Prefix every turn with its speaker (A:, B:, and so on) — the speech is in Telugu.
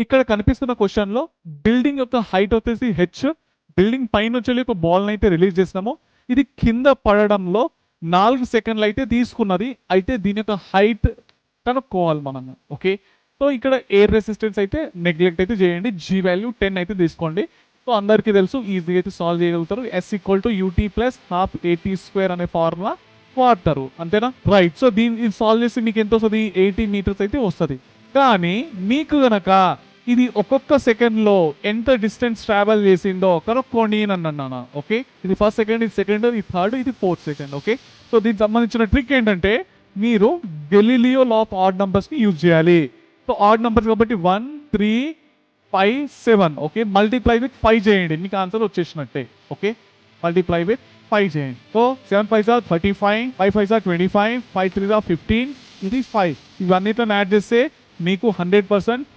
A: ఇక్కడ కనిపిస్తున్న క్వశ్చన్‌లో బిల్డింగ్ యొక్క హైట్ వచ్చేసి హెచ్. బిల్డింగ్ పైనుంచెళ్ళి ఒక బాల్‌నైతే రిలీజ్ చేసినాము. ఇది కింద పడడంలో 4 సెకండ్‌లయితే తీసుకున్నది. అయితే దీని యొక్క హైట్ కనుక్కోవాలి మనము. ఓకే. సో, ఇక్కడ ఎయిర్ రెసిస్టెన్స్ అయితే నెగ్లెక్ట్ అయితే చేయండి. జీ వాల్యూ 10 అయితే తీసుకోండి. సో, అందరికీ తెలుసు ఈజీగా అయితే సాల్వ్ చేయగలుగుతారు. S=UT+12AT² అనే ఫార్ములా వాడతారు. అంతేనా? రైట్. సో, ఇది సాల్వ్ చేస్తే మీకు ఎంతొస్తది? 80 మీటర్స్ అయితే వస్తది. కానీ మీకు గనక ఇది ఒక్కొక్క సెకండ్‌లో ఎంత డిస్టెన్స్ ట్రావెల్ చేసిందో కనుక్కోండి నన్నన్నాను. ఓకే. ఇది ఫస్ట్ సెకండ్, ఇది సెకండ్, ఇది థర్డ్, ఇది ఫోర్త్ సెకండ్. ఓకే. సో, దీనికి సంబంధించిన ట్రిక్ ఏంటంటే మీరు గెలీలియో లా ఆఫ్ ఆడ్ నంబర్స్‌ని యూజ్ చేయాలి. సో, ఆడ్ నంబర్స్ కాబట్టి 1, 3, 5, 7. ఓకే. మల్టిప్లై విత్ 5 చేయండి. మీకు ఆన్సర్ వచ్చేసినట్టే. ఓకే. మల్టిప్లై విత్ 5 చేయండి. సో, 7 5 ఆర్ 35, 5 5 ఆర్ 25, 5 3 ఆర్ 15, ఇది 5. ఇవన్నిటిని యాడ్ చేస్తే మీకు 100%